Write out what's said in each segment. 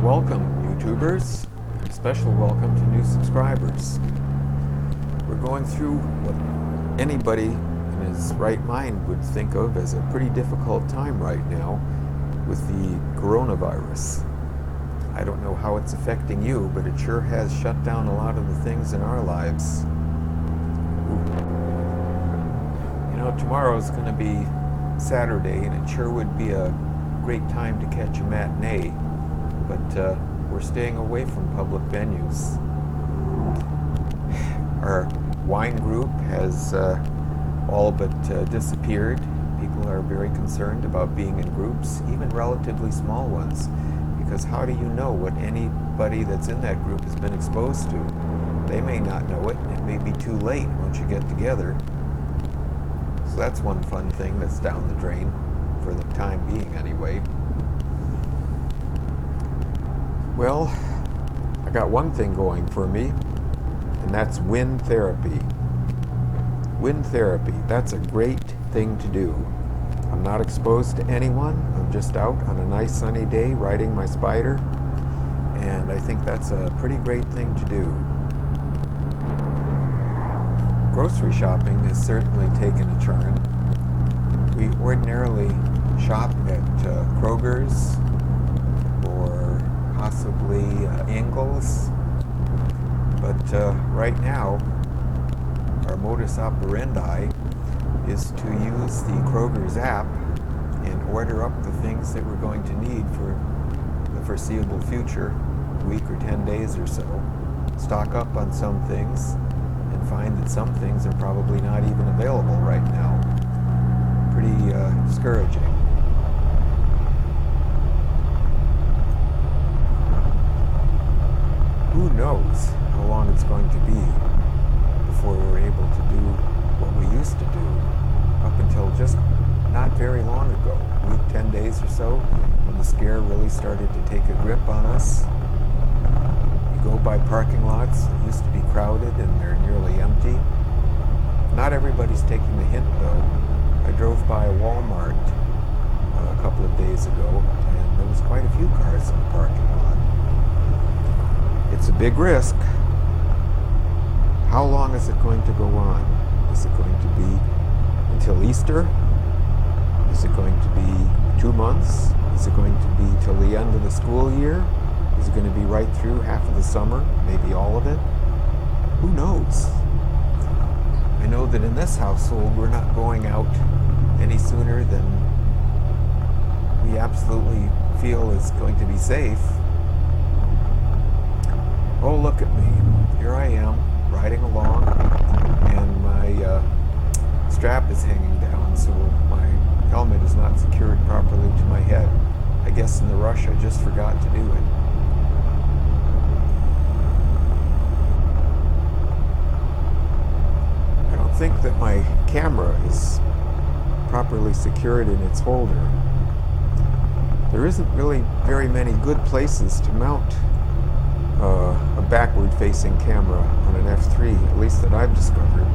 Welcome, YouTubers. Special welcome to new subscribers. We're going through what anybody in his right mind would think of as a pretty difficult time right now with the coronavirus. I don't know how it's affecting you, but it sure has shut down a lot of the things in our lives. You know, tomorrow's going to be Saturday, and it sure would be a great time to catch a matinee, but we're staying away from public venues. Our wine group has all but disappeared. People are very concerned about being in groups, even relatively small ones, because how do you know what anybody that's in that group has been exposed to? They may not know it. It may be too late once you get together. So that's one fun thing that's down the drain, for the time being anyway. Well, I got one thing going for me, and that's wind therapy. Wind therapy, that's a great thing to do. I'm not exposed to anyone. I'm just out on a nice sunny day riding my Spyder, and I think that's a pretty great thing to do. Grocery shopping has certainly taken a turn. We ordinarily shop at Kroger's or possibly Ingles, but right now our modus operandi is to use the Kroger's app and order up the things that we're going to need for the foreseeable future, a week or 10 days or so, stock up on some things, and find that some things are probably not even available right now. Pretty discouraging. Who knows how long it's going to be before we're able to do what we used to do up until just not very long ago, a week, 10 days or so, when the scare really started to take a grip on us. You go by parking lots that used to be crowded and they're nearly empty. Not everybody's taking the hint though. I drove by a Walmart a couple of days ago, and there was quite a few cars in the parking lot. It's a big risk. How long is it going to go on? Is it going to be until Easter? Is it going to be 2 months? Is it going to be till the end of the school year? Is it going to be right through half of the summer? Maybe all of it? Who knows? I know that in this household we're not going out any sooner than we absolutely feel is going to be safe. Oh, look at me. Here I am, riding along, and my strap is hanging down, so my helmet is not secured properly to my head. I guess in the rush I just forgot to do it. I don't think that my camera is properly secured in its holder. There isn't really very many good places to mount a backward-facing camera on an F3, at least that I've discovered.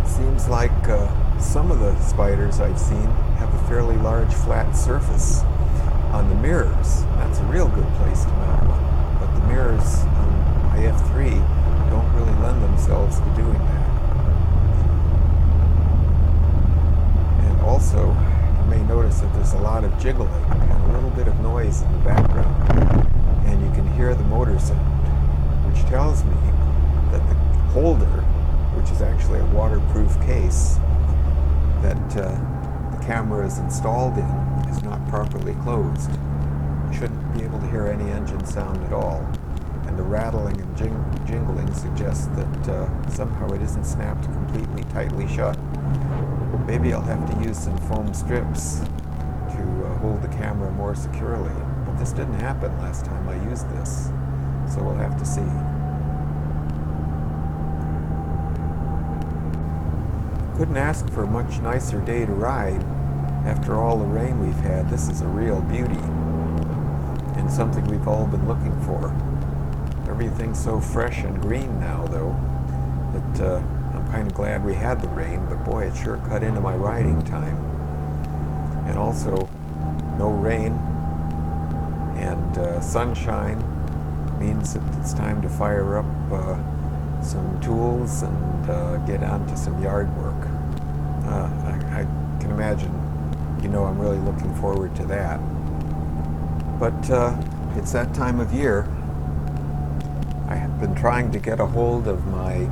It seems like some of the Spyders I've seen have a fairly large flat surface on the mirrors. That's a real good place to mount one, but the mirrors on my F3 don't really lend themselves to doing that. And also, you may notice that there's a lot of jiggling and a little bit of noise in the background, and you can hear the motor sound, which tells me that the holder, which is actually a waterproof case that the camera is installed in, is not properly closed. You shouldn't be able to hear any engine sound at all, and the rattling and jingling suggests that somehow it isn't snapped completely tightly shut. Maybe I'll have to use some foam strips to hold the camera more securely. But this didn't happen last time I used this, so we'll have to see. Couldn't ask for a much nicer day to ride. After all the rain we've had, this is a real beauty, and something we've all been looking for. Everything's so fresh and green now, though, that I'm kind of glad we had the rain, but boy, it sure cut into my riding time. And also, no rain And sunshine means that it's time to fire up some tools and get on to some yard work. I can imagine, I'm really looking forward to that. But it's that time of year. I have been trying to get a hold of my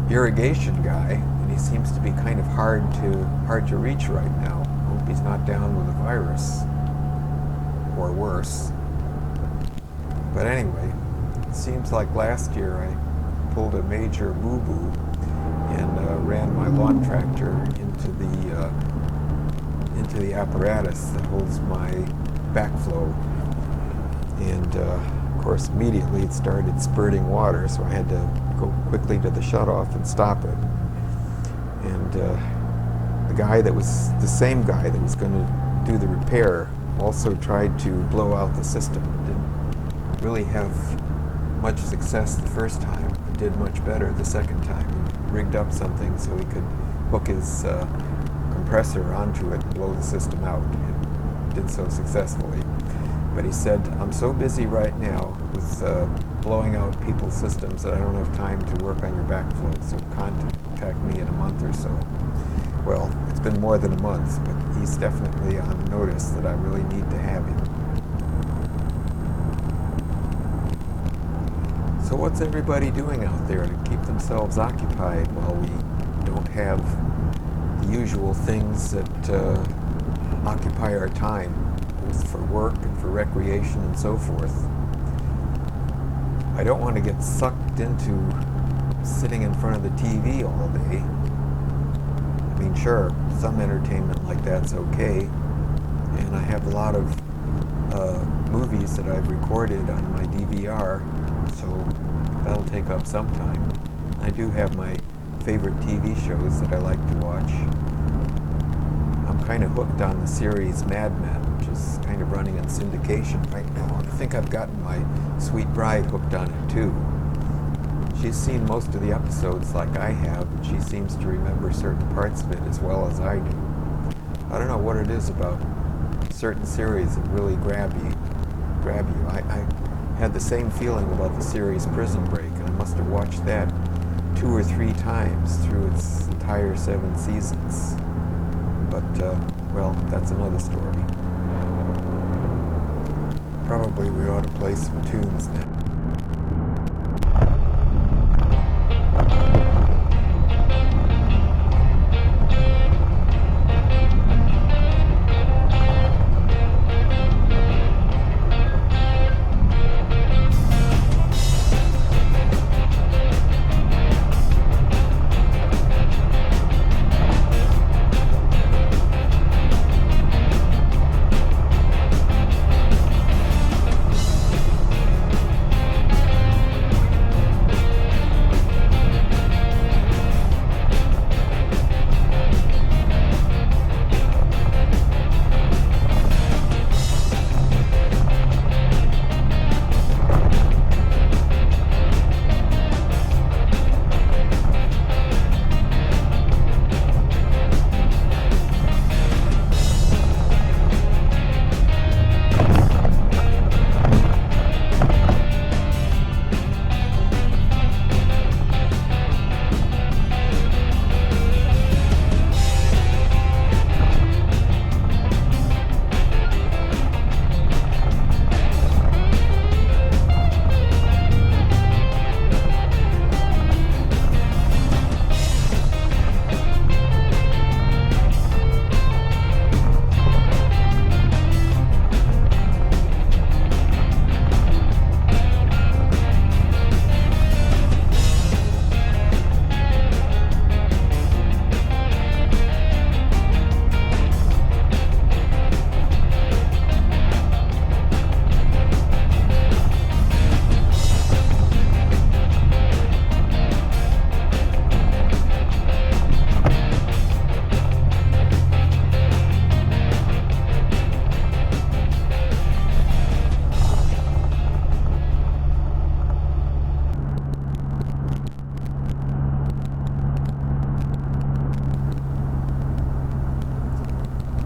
irrigation guy, and he seems to be kind of hard to reach right now. Hope he's not down with a virus or worse. But anyway, it seems like last year I pulled a major boo-boo and ran my lawn tractor into the apparatus that holds my backflow. And of course, immediately it started spurting water, so I had to go quickly to the shutoff and stop it. And the same guy that was going to do the repair also tried to blow out the system. Didn't really have much success the first time. He did much better the second time. He rigged up something so he could hook his compressor onto it and blow the system out. And did so successfully. But he said, I'm so busy right now with blowing out people's systems that I don't have time to work on your backflow, so contact me in a month or so. Well, it's been more than a month, but he's definitely on notice that I really need to have him. So what's everybody doing out there to keep themselves occupied while we don't have the usual things that occupy our time, both for work and for recreation and so forth? I don't want to get sucked into sitting in front of the TV all day. I mean, sure, some entertainment like that's okay, and I have a lot of movies that I've recorded on my DVR, so that'll take up some time. I do have my favorite TV shows that I like to watch. I'm kind of hooked on the series Mad Men, which is kind of running in syndication right now. I think I've gotten my sweet bride hooked on it too. She's seen most of the episodes like I have, and she seems to remember certain parts of it as well as I do. I don't know what it is about certain series that really grab you. I had the same feeling about the series Prison Break, and I must have watched that 2 or 3 times through its entire 7 seasons. But, well, that's another story. Probably we ought to play some tunes now.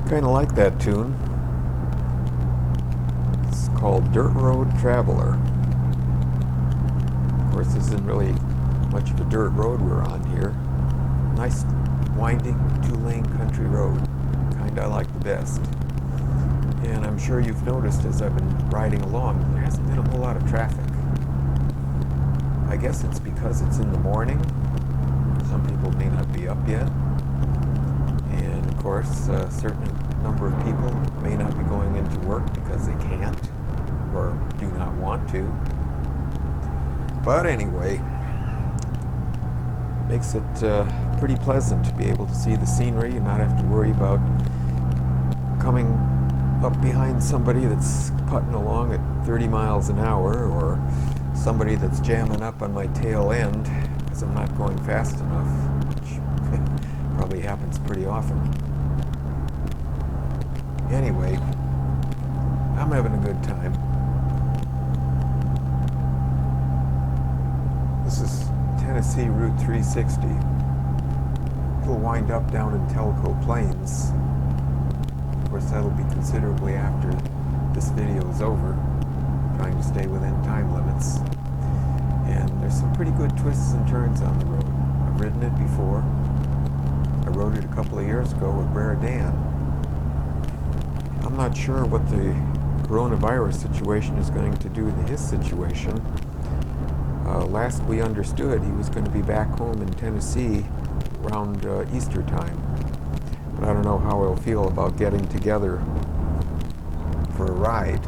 Kind of like that tune. called Dirt Road Traveler. Of course, this isn't really much of a dirt road we're on here. Nice winding 2-lane country road, kind I like the best. And I'm sure you've noticed as I've been riding along, there hasn't been a whole lot of traffic. I guess it's because it's in the morning. Some people may not be up yet. And of course, a certain number of people may not be going into work because they can't or do not want to. But anyway, makes it pretty pleasant to be able to see the scenery and not have to worry about coming up behind somebody that's putting along at 30 miles an hour or somebody that's jamming up on my tail end because I'm not going fast enough, which probably happens pretty often. Anyway, I'm having a good time. This is Tennessee Route 360. It'll wind up down in Tellico Plains. Of course, that'll be considerably after this video is over. I'm trying to stay within time limits. And there's some pretty good twists and turns on the road. I've ridden it before. I rode it a couple of years ago with Brer Dan. I'm not sure what the coronavirus situation is going to do to his situation. Last we understood, he was going to be back home in Tennessee around Easter time. But I don't know how he'll feel about getting together for a ride,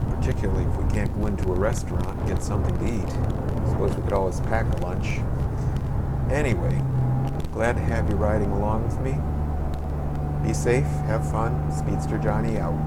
particularly if we can't go into a restaurant and get something to eat. I suppose we could always pack a lunch. Anyway, glad to have you riding along with me. Be safe, have fun. Speedster Johnny out.